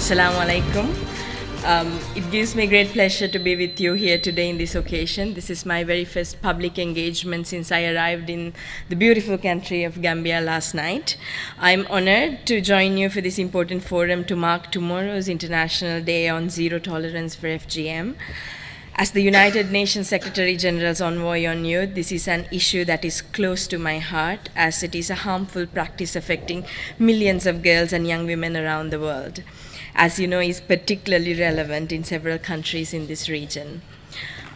Assalamu alaikum. It gives me great pleasure to be with you here today in this occasion. This is my very first public engagement since I arrived in the beautiful country of Gambia last night. I'm honored to join you for this important forum to mark tomorrow's International Day on Zero Tolerance for FGM. As the United Nations Secretary General's Envoy on Youth, this is an issue that is close to my heart, as it is a harmful practice affecting millions of girls and young women around the world. As you know, is particularly relevant in several countries in this region.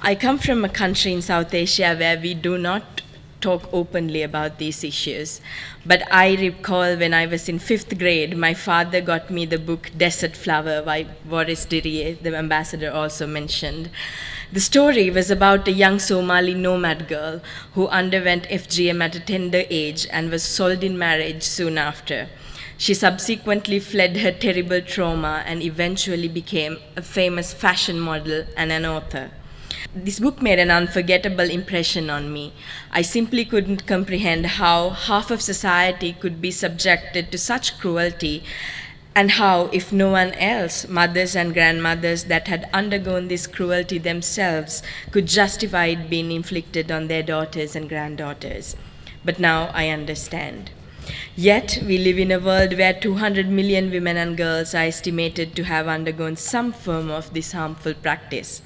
I come from a country in South Asia where we do not talk openly about these issues. But I recall when I was in 5th grade, my father got me the book Desert Flower by Boris Didier, the ambassador also mentioned. The story was about a young Somali nomad girl who underwent FGM at a tender age and was sold in marriage soon after. She subsequently fled her terrible trauma and eventually became a famous fashion model and an author. This book made an unforgettable impression on me. I simply couldn't comprehend how half of society could be subjected to such cruelty, and how, if no one else, mothers and grandmothers that had undergone this cruelty themselves could justify it being inflicted on their daughters and granddaughters. But now I understand. Yet, we live in a world where 200 million women and girls are estimated to have undergone some form of this harmful practice.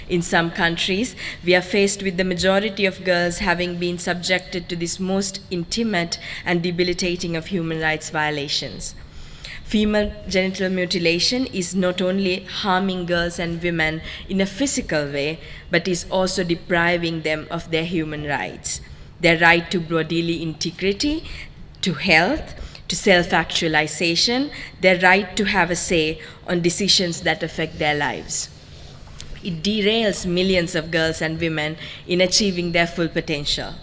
In some countries, we are faced with the majority of girls having been subjected to this most intimate and debilitating of human rights violations. Female genital mutilation is not only harming girls and women in a physical way, but is also depriving them of their human rights, their right to bodily integrity, to health, to self-actualization, their right to have a say on decisions that affect their lives. It derails millions of girls and women in achieving their full potential.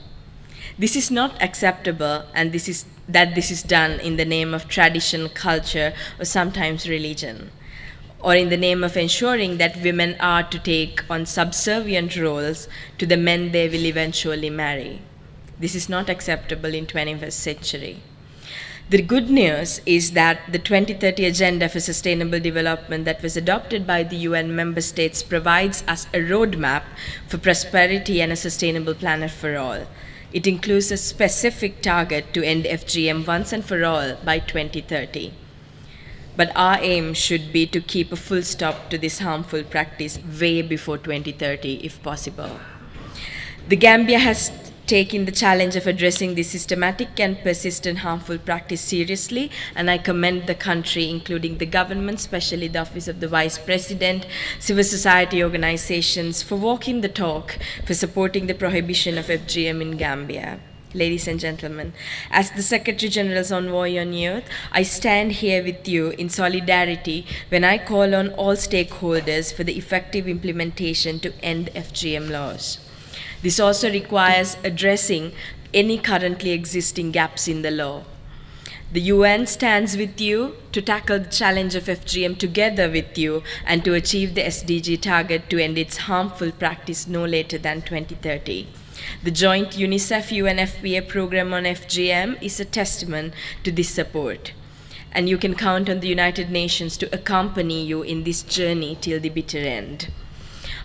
This is not acceptable, and this is done in the name of tradition, culture, or sometimes religion, or in the name of ensuring that women are to take on subservient roles to the men they will eventually marry. This is not acceptable in 21st century. The good news is that the 2030 Agenda for Sustainable Development that was adopted by the UN member states provides us a roadmap for prosperity and a sustainable planet for all. It includes a specific target to end FGM once and for all by 2030. But our aim should be to keep a full stop to this harmful practice way before 2030, if possible. The Gambia has taken the challenge of addressing this systematic and persistent harmful practice seriously, and I commend the country, including the government, especially the Office of the Vice President, civil society organizations, for walking the talk, for supporting the prohibition of FGM in Gambia. Ladies and gentlemen, as the Secretary General's Envoy on Youth, I stand here with you in solidarity when I call on all stakeholders for the effective implementation to end FGM laws. This also requires addressing any currently existing gaps in the law. The UN stands with you to tackle the challenge of FGM together with you and to achieve the SDG target to end its harmful practice no later than 2030. The joint UNICEF-UNFPA program on FGM is a testament to this support. And you can count on the United Nations to accompany you in this journey till the bitter end.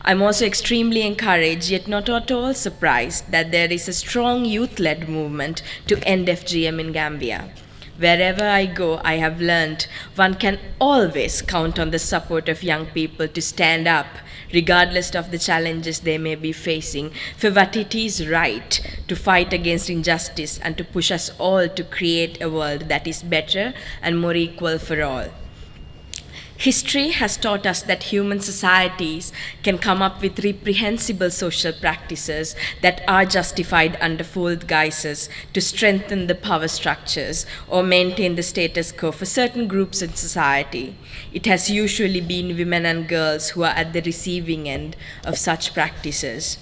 I'm also extremely encouraged, yet not at all surprised, that there is a strong youth-led movement to end FGM in Gambia. Wherever I go, I have learned one can always count on the support of young people to stand up, regardless of the challenges they may be facing, for what it is right, to fight against injustice and to push us all to create a world that is better and more equal for all. History has taught us that human societies can come up with reprehensible social practices that are justified under false guises to strengthen the power structures or maintain the status quo for certain groups in society. It has usually been women and girls who are at the receiving end of such practices.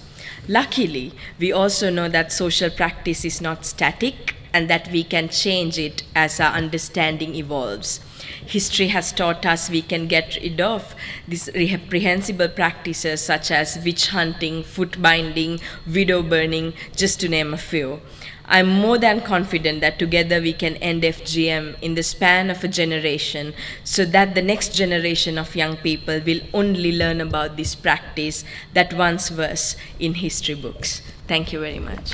Luckily, we also know that social practice is not static and that we can change it as our understanding evolves. History has taught us we can get rid of these reprehensible practices such as witch hunting, foot binding, widow burning, just to name a few. I'm more than confident that together we can end FGM in the span of a generation so that the next generation of young people will only learn about this practice that once was in history books. Thank you very much.